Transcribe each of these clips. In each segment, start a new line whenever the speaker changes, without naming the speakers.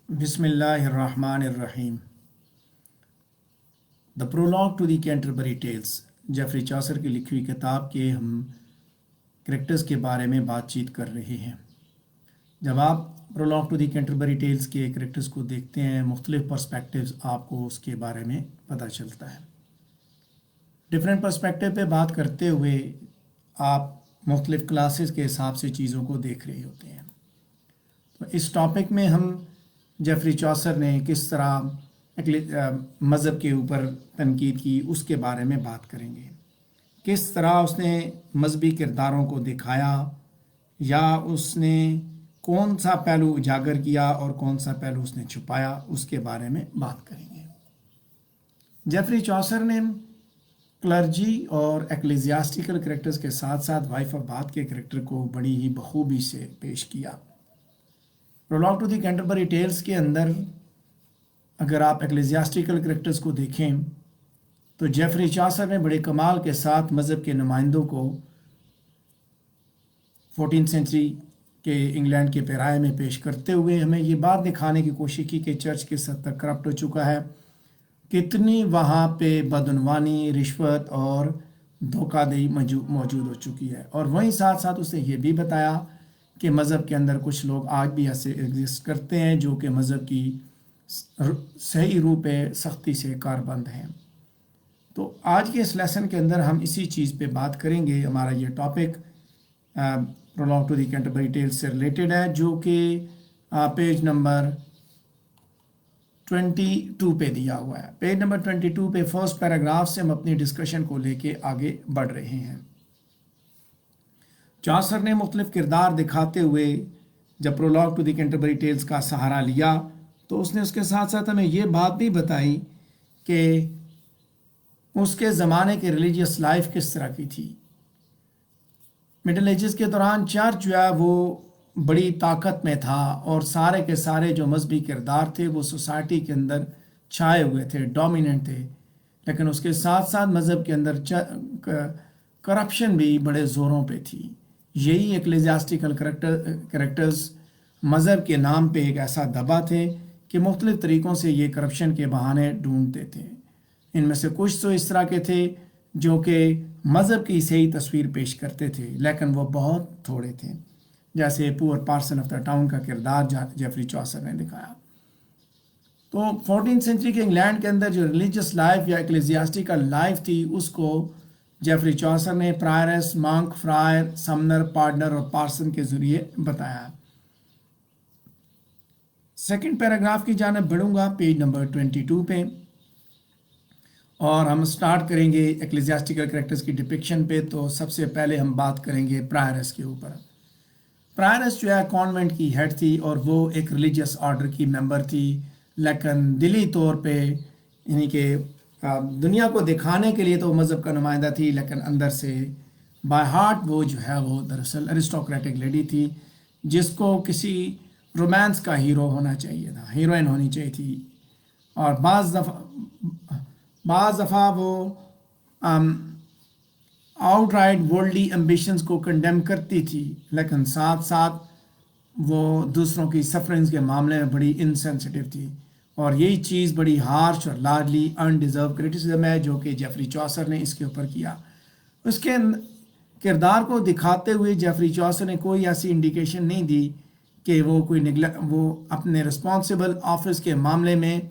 بسم اللہ الرحمن الرحیم the prologue to the Canterbury Tales Geoffrey Chaucer کی لکھی ہوئی کتاب کے ہم کریکٹرز کے بارے میں بات چیت کر رہے ہیں۔ جب آپ prologue to the Canterbury Tales کے کریکٹرز کو دیکھتے ہیں، مختلف پرسپیکٹیوز آپ کو اس کے بارے میں پتہ چلتا ہے۔ ڈفرینٹ پرسپیکٹیو پہ بات کرتے ہوئے آپ مختلف کلاسز کے حساب سے چیزوں کو دیکھ رہے ہوتے ہیں۔ تو اس ٹاپک میں ہم جیفری چاسر نے کس طرح مذہب کے اوپر تنقید کی اس کے بارے میں بات کریں گے۔ کس طرح اس نے مذہبی کرداروں کو دکھایا یا اس نے کون سا پہلو اجاگر کیا اور کون سا پہلو اس نے چھپایا، اس کے بارے میں بات کریں گے۔ جیفری چاسر نے کلرجی اور ایکلیزیاسٹیکل کریکٹرز کے ساتھ ساتھ وائف آف باتھ کے کریکٹر کو بڑی ہی بخوبی سے پیش کیا۔ Prologue to the Canterbury Tales کے اندر اگر آپ ایکلیزیاسٹیکل کریکٹرز کو دیکھیں تو جیفری چاسر نے بڑے کمال کے ساتھ مذہب کے نمائندوں کو 14 سینچری کے انگلینڈ کے پیرائے میں پیش کرتے ہوئے ہمیں یہ بات دکھانے کی کوشش کی کہ چرچ کس حد تک کرپٹ ہو چکا ہے، کتنی وہاں پہ بدعنوانی، رشوت اور دھوکہ دہی موجود ہو چکی ہے۔ اور وہیں ساتھ ساتھ اس نے یہ بھی بتایا کہ مذہب کے اندر کچھ لوگ آج بھی ایسے ایگزسٹ کرتے ہیں جو کہ مذہب کی صحیح روح پہ سختی سے کاربند ہیں۔ تو آج کے اس لیسن کے اندر ہم اسی چیز پہ بات کریں گے۔ ہمارا یہ topic prologue to the Canterbury Tales سے ریلیٹڈ ہے، جو کہ پیج نمبر 22 پہ دیا ہوا ہے۔ پیج نمبر 22 پہ فرسٹ پیراگراف سے ہم اپنی ڈسکشن کو لے کے آگے بڑھ رہے ہیں۔ چاسر نے مختلف کردار دکھاتے ہوئے جب prologue to the Canterbury Tales کا سہارا لیا تو اس نے اس کے ساتھ ساتھ ہمیں یہ بات بھی بتائی کہ اس کے زمانے کے ریلیجیس لائف کس طرح کی تھی۔ مڈل ایجز کے دوران چرچ جو ہے وہ بڑی طاقت میں تھا اور سارے کے سارے جو مذہبی کردار تھے وہ سوسائٹی کے اندر چھائے ہوئے تھے، ڈومیننٹ تھے، لیکن اس کے ساتھ ساتھ مذہب کے اندر کرپشن بھی بڑے زوروں پہ تھی۔ یہی ایکلیزیاسٹیکل کریکٹرز مذہب کے نام پہ ایک ایسا دبا تھے کہ مختلف طریقوں سے یہ کرپشن کے بہانے ڈھونڈتے تھے۔ ان میں سے کچھ تو اس طرح کے تھے جو کہ مذہب کی صحیح تصویر پیش کرتے تھے، لیکن وہ بہت تھوڑے تھے، جیسے پور پارسن آف دا ٹاؤن کا کردار جیفری چاسر نے دکھایا۔ تو 14 سینچری کے انگلینڈ کے اندر جو ریلیجیس لائف یا ایکلیزیاسٹیکل لائف تھی اس کو جیفری چاسر نے پرائرس، مانک، فرائر، سمنر، پارڈنر اور پارسن کے ذریعے بتایا۔ سیکنڈ پیراگراف کی جانب بڑھوں گا پیج نمبر 22 پہ، اور ہم سٹارٹ کریں گے ایکلیزیاسٹیکل کریکٹرز کی ڈپکشن پہ۔ تو سب سے پہلے ہم بات کریں گے پرائرس کے اوپر۔ پرائرس جو ہے کانوینٹ کی ہیڈ تھی اور وہ ایک ریلیجیس آرڈر کی ممبر تھی، لیکن دلی طور پہ یعنی کہ دنیا کو دکھانے کے لیے تو مذہب کا نمائندہ تھی، لیکن اندر سے بائی ہارٹ وہ جو ہے وہ دراصل ارسٹوکریٹک لیڈی تھی، جس کو کسی رومانس کا ہیرو ہونا چاہیے تھا، ہیروئن ہونی چاہیے تھی۔ اور بعض دفعہ وہ آؤٹ رائٹ ورلڈلی ایمبیشنز کو کنڈیم کرتی تھی، لیکن ساتھ ساتھ وہ دوسروں کی سفرنگز کے معاملے میں بڑی انسینسٹیو تھی، اور یہی چیز بڑی ہارش اور لارجلی انڈیزرو کرٹیسزم ہے جو کہ جیفری چاسر نے اس کے اوپر کیا۔ اس کے کردار کو دکھاتے ہوئے جیفری چاسر نے کوئی ایسی انڈیکیشن نہیں دی کہ وہ وہ اپنے رسپانسبل آفس کے معاملے میں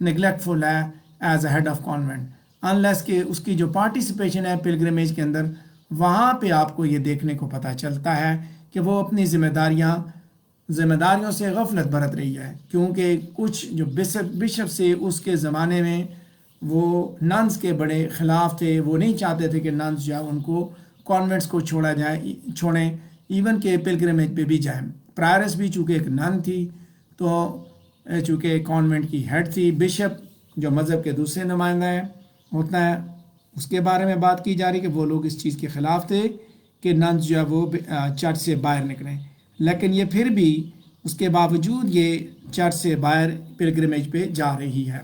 نگلیکٹفل ہے as a head of convent, unless کہ اس کی جو پارٹیسپیشن ہے پلگرمیج کے اندر، وہاں پہ آپ کو یہ دیکھنے کو پتہ چلتا ہے کہ وہ اپنی ذمہ داریوں سے غفلت برت رہی ہے، کیونکہ کچھ جو بشپ سے اس کے زمانے میں وہ ننس کے بڑے خلاف تھے، وہ نہیں چاہتے تھے کہ ننس جو ہے ان کو کانوینٹس کو چھوڑیں، ایون کہ پلگرمیج پہ بھی جائیں۔ پرائرس بھی چونکہ ایک نن تھی، تو چونکہ کانوینٹ کی ہیڈ تھی، بشپ جو مذہب کے دوسرے نمائندہ ہوتا ہے اس کے بارے میں بات کی جا رہی کہ وہ لوگ اس چیز کے خلاف تھے کہ ننس جو ہے وہ چرچ سے باہر نکلیں، لیکن یہ پھر بھی اس کے باوجود یہ چرچ سے باہر پلگرمیج پہ جا رہی ہے۔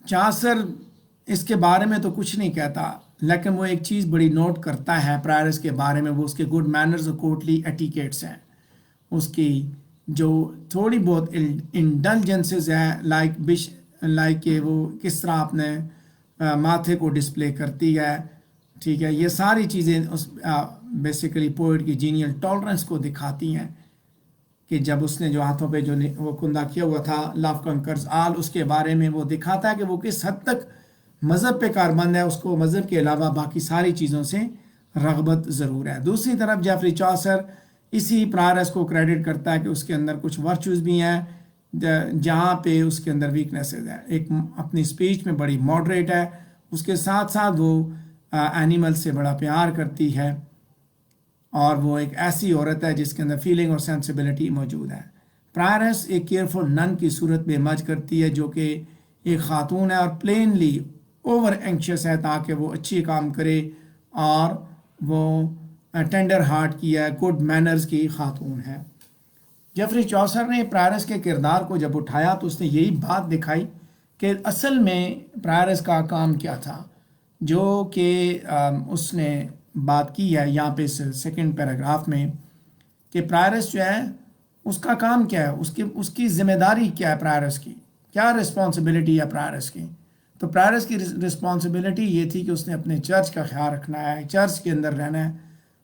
چاسر اس کے بارے میں تو کچھ نہیں کہتا، لیکن وہ ایک چیز بڑی نوٹ کرتا ہے پرائرس کے بارے میں، وہ اس کے گڈ مینرز اور کورٹلی ایٹیکیٹس ہیں، اس کی جو تھوڑی بہت انڈلجنسز ہیں، لائک کہ وہ کس طرح اپنے ماتھے کو ڈسپلے کرتی ہے، ٹھیک ہے، یہ ساری چیزیں اس بیسیکلی پوئٹ کی جینیل ٹالرنس کو دکھاتی ہیں کہ جب اس نے جو ہاتھوں پہ جو وہ کندہ کیا ہوا تھا لو کنکرز آل، اس کے بارے میں وہ دکھاتا ہے کہ وہ کس حد تک مذہب پہ کاربند ہے، اس کو مذہب کے علاوہ باقی ساری چیزوں سے رغبت ضرور ہے۔ دوسری طرف جیفری چوسر اسی پرائرس کو کریڈٹ کرتا ہے کہ اس کے اندر کچھ ورچوز بھی ہیں جہاں پہ اس کے اندر ویکنیسز ہیں۔ ایک اپنی اسپیچ میں بڑی ماڈریٹ ہے، اس کے ساتھ ساتھ وہ اینیمل سے بڑا پیار کرتی ہے، اور وہ ایک ایسی عورت ہے جس کے اندر فیلنگ اور سینسیبلٹی موجود ہے۔ پرائرس ایک کیئرفل نن کی صورت میں مرج کرتی ہے جو کہ ایک خاتون ہے اور پلینلی اوور اینکشس ہے تاکہ وہ اچھی کام کرے، اور وہ ٹینڈر ہارٹ کی ہے، گڈ مینرز کی خاتون ہے۔ جیفری چوسر نے پرائرس کے کردار کو جب اٹھایا تو اس نے یہی بات دکھائی کہ اصل میں پرائرس کا کام کیا تھا، جو کہ اس نے بات کی ہے یہاں پہ سیکنڈ پیراگراف میں، کہ پرائرس جو ہے اس کا کام کیا ہے، اس کی ذمہ داری کیا ہے، پرائرس کی کیا رسپانسبلٹی ہے پرائرس کی۔ تو پرائرس کی رسپانسبلٹی یہ تھی کہ اس نے اپنے چرچ کا خیال رکھنا ہے، چرچ کے اندر رہنا ہے،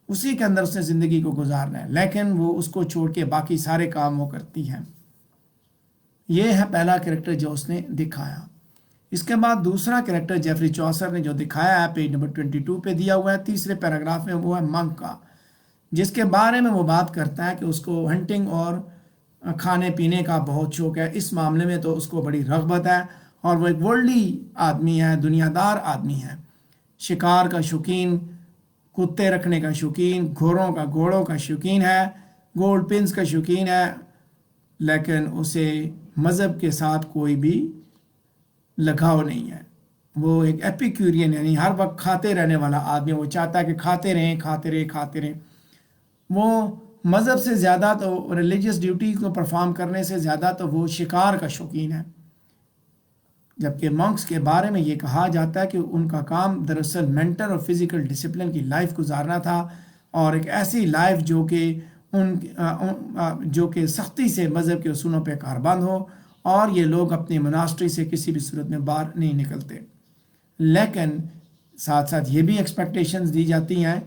اسی کے اندر اس نے زندگی کو گزارنا ہے، لیکن وہ اس کو چھوڑ کے باقی سارے کام وہ کرتی ہیں۔ یہ ہے پہلا کریکٹر جو اس نے دکھایا۔ اس کے بعد دوسرا کریکٹر جیفری چوسر نے جو دکھایا ہے پیج نمبر 22 پہ دیا ہوا ہے تیسرے پیراگراف میں، وہ ہے منک کا، جس کے بارے میں وہ بات کرتا ہے کہ اس کو ہنٹنگ اور کھانے پینے کا بہت شوق ہے، اس معاملے میں تو اس کو بڑی رغبت ہے، اور وہ ایک ورلڈلی آدمی ہے، دنیا دار آدمی ہے، شکار کا شوقین، کتے رکھنے کا شوقین، گھوڑوں کا شوقین ہے، گولڈ پنس کا شوقین ہے، لیکن اسے مذہب کے ساتھ کوئی بھی لگاؤ نہیں ہے۔ وہ ایک ایپیکیورین یعنی ہر وقت کھاتے رہنے والا آدمی، وہ چاہتا ہے کہ کھاتے رہیں کھاتے رہیں کھاتے رہیں۔ وہ مذہب سے زیادہ تو ریلیجیس ڈیوٹی کو پرفارم کرنے سے زیادہ تو وہ شکار کا شوقین ہے، جبکہ منکس کے بارے میں یہ کہا جاتا ہے کہ ان کا کام دراصل مینٹل اور فزیکل ڈسپلن کی لائف گزارنا تھا، اور ایک ایسی لائف جو کہ سختی سے مذہب کے اصولوں پہ کاربند ہو، اور یہ لوگ اپنی مناسٹری سے کسی بھی صورت میں باہر نہیں نکلتے۔ لیکن ساتھ ساتھ یہ بھی ایکسپیکٹیشنز دی جاتی ہیں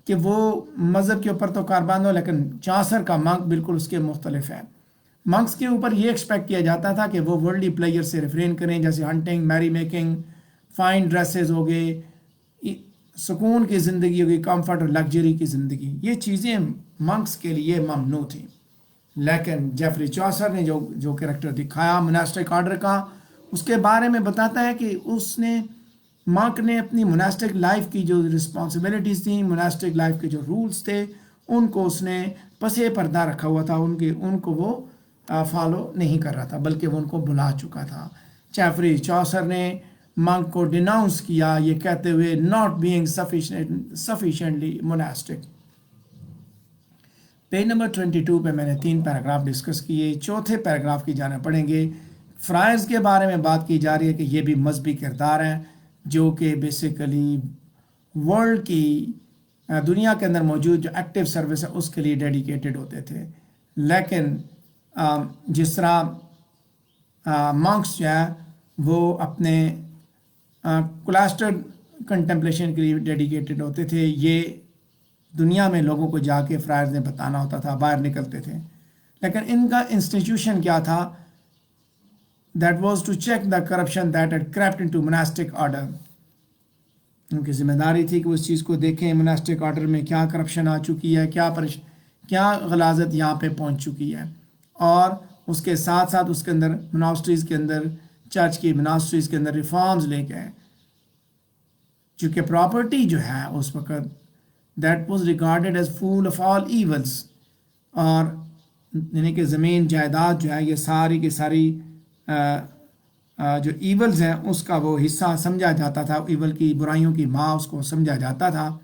کہ وہ مذہب کے اوپر تو کاربند ہو، لیکن چوسر کا منک بالکل اس کے مختلف ہے۔ منکس کے اوپر یہ ایکسپیکٹ کیا جاتا تھا کہ وہ ورلڈلی پلیئر سے ریفرین کریں، جیسے ہنٹنگ، میری میکنگ، فائن ڈریسز ہو گئے، سکون کی زندگی ہوگی، کمفرٹ اور لگژری کی زندگی، یہ چیزیں منکس کے لیے ممنوع تھیں۔ لیکن جیفری چوسر نے جو کریکٹر دکھایا مناسٹک آرڈر کا، اس کے بارے میں بتاتا ہے کہ منک نے اپنی مناسٹک لائف کی جو رسپانسبلٹیز تھیں، مناسٹک لائف کے جو رولز تھے، ان کو اس نے پسے پردہ رکھا ہوا تھا، ان کو وہ فالو نہیں کر رہا تھا، بلکہ وہ ان کو بلا چکا تھا۔ جیفری چوسر نے منک کو ڈیناؤنس کیا یہ کہتے ہوئے not being sufficiently monastic. Page number 22 پہ میں نے 3 پیراگراف ڈسکس کیے، چوتھے پیراگراف کی جانب پڑھیں گے۔ فرائرز کے بارے میں بات کی جا رہی ہے کہ یہ بھی مذہبی کردار ہیں جو کہ بیسیکلی ورلڈ کی دنیا کے اندر موجود جو ایکٹیو سروس ہے اس کے لیے ڈیڈیکیٹڈ ہوتے تھے، لیکن جس طرح منکس جو ہے وہ اپنے کلاسٹرڈ کنٹمپلیشن کے لیے ڈیڈیکیٹڈ ہوتے تھے، یہ دنیا میں لوگوں کو جا کے فرائرز نے بتانا ہوتا تھا، باہر نکلتے تھے، لیکن ان کا انسٹیٹیوشن کیا تھا؟ That was to check the corruption that had crept into monastic order. ان کی ذمہ داری تھی کہ وہ اس چیز کو دیکھیں مناسٹک آرڈر میں کیا کرپشن آ چکی ہے، کیا غلاظت یہاں پہ پہنچ چکی ہے، اور اس کے ساتھ ساتھ اس کے اندر مناسٹریز کے اندر، چرچ کی مناسٹریز کے اندر ریفارمز لے کے، چونکہ پراپرٹی جو ہے اس وقت that was regarded as fool of all evils, اور یعنی کہ زمین جائیداد جو ہے یہ ساری کی ساری جو ایولز ہیں اس کا وہ حصہ سمجھا جاتا تھا، ایول کی برائیوں کی ماں اس کو سمجھا جاتا تھا۔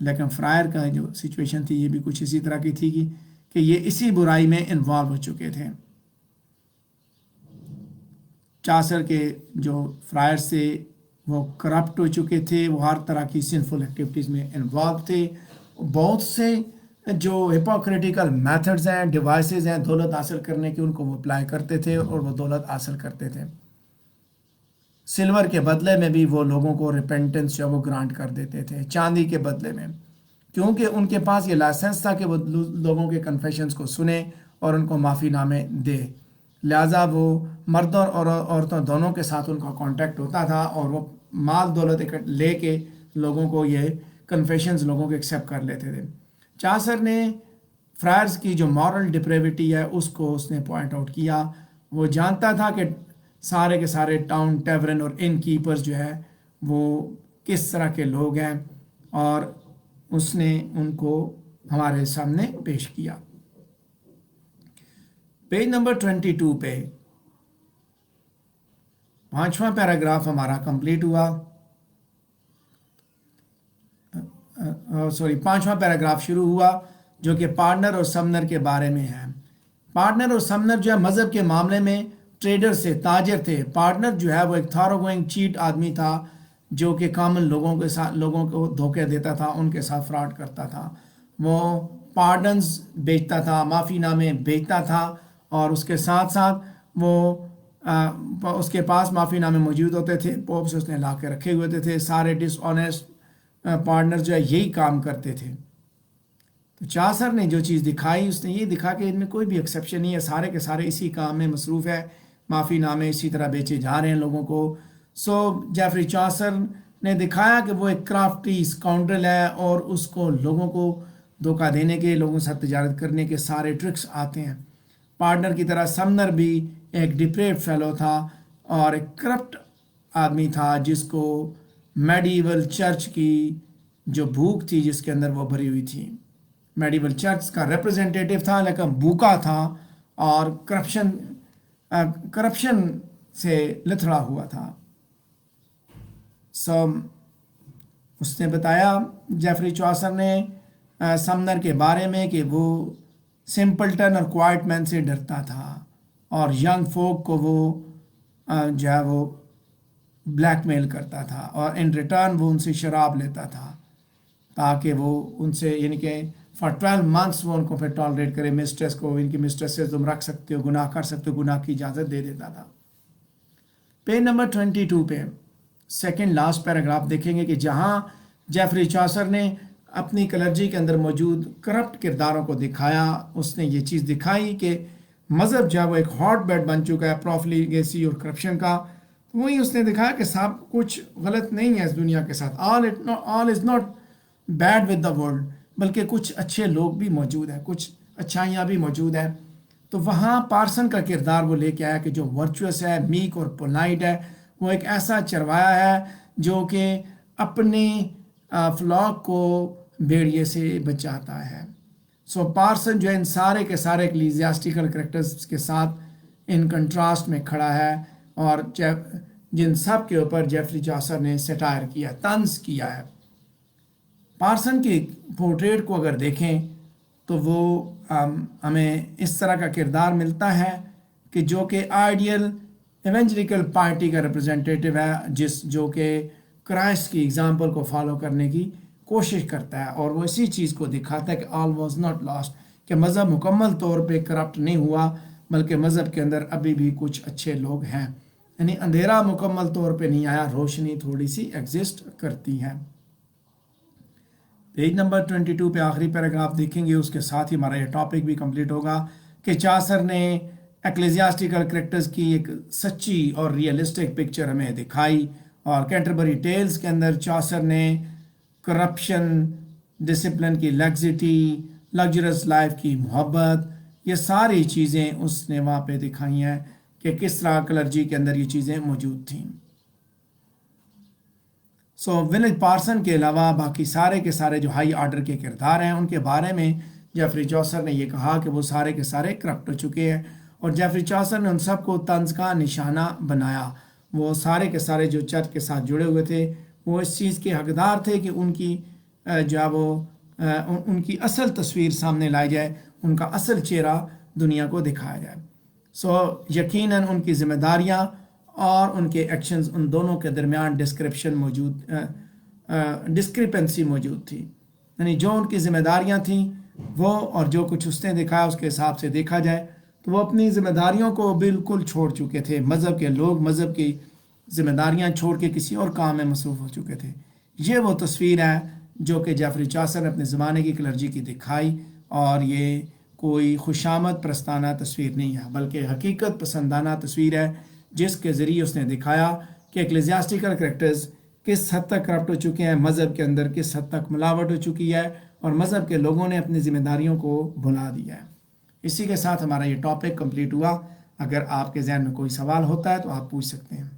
لیکن فرائر کا جو سچویشن تھی یہ بھی کچھ اسی طرح کی تھی کہ یہ اسی برائی میں انوالو ہو چکے تھے۔ چاسر کے جو فرائر سے وہ کرپٹ ہو چکے تھے، وہ ہر طرح کی سنفل ایکٹیویٹیز میں انوالو تھے. بہت سے جو ہپوکریٹیکل میتھڈز ہیں، ڈیوائسز ہیں دولت حاصل کرنے کے، ان کو وہ اپلائی کرتے تھے اور وہ دولت حاصل کرتے تھے. سلور کے بدلے میں بھی وہ لوگوں کو ریپینٹنس جو وہ گرانٹ کر دیتے تھے، چاندی کے بدلے میں، کیونکہ ان کے پاس یہ لائسنس تھا کہ وہ لوگوں کے کنفیشنز کو سنیں اور ان کو معافی نامے دے. لہٰذا وہ مردوں اور عورتوں دونوں کے ساتھ ان کا کانٹیکٹ ہوتا تھا اور وہ مال دولت لے کے لوگوں کو یہ کنفیشنز لوگوں کے ایکسیپٹ کر لیتے تھے. چاسر نے فرائرز کی جو مورل ڈپریوٹی ہے اس کو اس نے پوائنٹ آؤٹ کیا. وہ جانتا تھا کہ سارے کے سارے ٹاؤن ٹیورن اور ان کیپرز جو ہے وہ کس طرح کے لوگ ہیں، اور اس نے ان کو ہمارے سامنے پیش کیا. پیج نمبر 22 پہ 5واں پیراگراف ہمارا کمپلیٹ ہوا. 5واں پیراگراف شروع ہوا جو کہ پارٹنر اور سمنر کے بارے میں ہے. پارٹنر اور سمنر جو ہے مذہب کے معاملے میں ٹریڈر سے تاجر تھے. پارٹنر جو ہے وہ ایک تھارو گوئنگ چیٹ آدمی تھا جو کہ کامن لوگوں کے ساتھ لوگوں کو دھوکے دیتا تھا، ان کے ساتھ فراڈ کرتا تھا. وہ پارڈنز بیچتا تھا، معافی نامے بیچتا تھا، اور اس کے ساتھ ساتھ وہ اس کے پاس معافی نامے موجود ہوتے تھے، پوپ سے اس نے لا کے رکھے ہوئے تھے. سارے ڈس آنیسٹ پارٹنر جو ہے یہی کام کرتے تھے. تو چاسر نے جو چیز دکھائی اس نے یہ دکھا کہ ان میں کوئی بھی ایکسیپشن نہیں ہے، سارے کے سارے اسی کام میں مصروف ہے، معافی نامے اسی طرح بیچے جا رہے ہیں لوگوں کو. سو جیفری چاسر نے دکھایا کہ وہ ایک کرافٹی اسکاؤنڈرل ہے اور اس کو لوگوں کو دھوکہ دینے کے، لوگوں کے ساتھ تجارت کرنے کے سارے ٹرکس آتے ہیں. پارٹنر کی طرح سمنر بھی ایک ڈپریوڈ فیلو تھا اور ایک کرپٹ آدمی تھا جس کو میڈیول چرچ کی جو بھوک تھی جس کے اندر وہ بھری ہوئی تھی. میڈیول چرچ کا ریپرزینٹیٹیو تھا لیکن بھوکا تھا اور کرپشن سے لتھڑا ہوا تھا. اس نے بتایا جیفری چاسر نے سمنر کے بارے میں کہ وہ سمپلٹن اور کوائٹ مین سے ڈرتا تھا اور ینگ فوک کو وہ جو ہے وہ بلیک میل کرتا تھا، اور ان ریٹرن وہ ان سے شراب لیتا تھا تاکہ وہ ان سے یعنی کہ فار 12 months وہ ان کو پھر ٹالریٹ کرے. مسٹریس کو ان کی مسٹریس سے تم رکھ سکتے ہو، گناہ کر سکتے ہو، گناہ کی اجازت دے دیتا تھا. پیج نمبر 22 پہ سیکنڈ لاسٹ پیراگراف دیکھیں گے کہ جہاں جیفری چاسر نے اپنی کلرجی کے اندر موجود کرپٹ کرداروں کو دکھایا. اس نے یہ چیز دکھائی کہ مذہب جو ہے وہ ایک ہاٹ بیڈ بن چکا ہے پروفلیگیسی اور کرپشن کا. وہی اس نے دکھایا کہ سب کچھ غلط نہیں ہے اس دنیا کے ساتھ، all is not bad with the world, بلکہ کچھ اچھے لوگ بھی موجود ہیں، کچھ اچھائیاں بھی موجود ہیں. تو وہاں پارسن کا کردار وہ لے کے آیا کہ جو ورچوس ہے، میک اور پولائٹ ہے، وہ ایک ایسا چروایا ہے جو کہ اپنے فلاک کو بھیڑیے سے بچاتا ہے. سو پارسن جو ہے ان سارے کے سارے ایکلیزیاسٹیکل کریکٹرز کے ساتھ ان کنٹراسٹ میں کھڑا ہے، اور جن سب کے اوپر جیفری چاسر نے سیٹائر کیا، طنز کیا ہے. پارسن کی پورٹریٹ کو اگر دیکھیں تو وہ ہمیں اس طرح کا کردار ملتا ہے کہ جو کہ آئیڈیل ایونجلیکل پارٹی کا ریپرزینٹیٹیو ہے، جو کہ کرائسٹ کی اگزامپل کو فالو کرنے کی کوشش کرتا ہے، اور وہ اسی چیز کو دکھاتا ہے کہ آل واز ناٹ لاسٹ، کہ مذہب مکمل طور پہ کرپٹ نہیں ہوا، بلکہ مذہب کے اندر ابھی بھی کچھ اچھے لوگ ہیں. یعنی اندھیرا مکمل طور پہ نہیں آیا، روشنی تھوڑی سی ایگزسٹ کرتی ہے. پیج نمبر 22 پہ آخری پیراگراف دیکھیں گے، اس کے ساتھ ہی ہمارا یہ ٹاپک بھی کمپلیٹ ہوگا کہ چاسر نے ایکلیزیاسٹیکل کریکٹرز کی ایک سچی اور ریئلسٹک پکچر ہمیں دکھائی. اور کینٹربری ٹیلز کے اندر چاسر نے کرپشن، ڈسپلن کی لیگزٹی، لگژرس لائف کی محبت، یہ ساری چیزیں اس نے وہاں پہ دکھائی ہیں کہ کس طرح کلرجی کے اندر یہ چیزیں موجود تھیں. ولج پارسن کے علاوہ باقی سارے کے سارے جو ہائی آرڈر کے کردار ہیں ان کے بارے میں جیفری چاسر نے یہ کہا کہ وہ سارے کے سارے کرپٹ ہو چکے ہیں، اور جیفری چاسر نے ان سب کو طنز کا نشانہ بنایا. وہ سارے کے سارے جو چرچ کے ساتھ جڑے ہوئے تھے وہ اس چیز کے حقدار تھے کہ ان کی جو ہے وہ ان کی اصل تصویر سامنے لائی جائے، ان کا اصل چہرہ دنیا کو دکھایا جائے. یقیناً ان کی ذمہ داریاں اور ان کے ایکشنز، ان دونوں کے درمیان ڈسکرپنسی موجود تھی. یعنی جو ان کی ذمہ داریاں تھیں وہ اور جو کچھ اس نے دکھایا اس کے حساب سے دیکھا جائے تو وہ اپنی ذمہ داریوں کو بالکل چھوڑ چکے تھے. مذہب کے لوگ مذہب کی ذمہ داریاں چھوڑ کے کسی اور کام میں مصروف ہو چکے تھے. یہ وہ تصویر ہے جو کہ جیفری چاسر نے اپنے زمانے کی کلرجی کی دکھائی، اور یہ کوئی خوشامد پرستانہ تصویر نہیں ہے بلکہ حقیقت پسندانہ تصویر ہے، جس کے ذریعے اس نے دکھایا کہ ایکلیزیاسٹیکل کریکٹرز کس حد تک کرپٹ ہو چکے ہیں، مذہب کے اندر کس حد تک ملاوٹ ہو چکی ہے، اور مذہب کے لوگوں نے اپنی ذمہ داریوں کو بھلا دیا ہے. اسی کے ساتھ ہمارا یہ ٹاپک کمپلیٹ ہوا. اگر آپ کے ذہن میں کوئی سوال ہوتا ہے تو آپ پوچھ سکتے ہیں.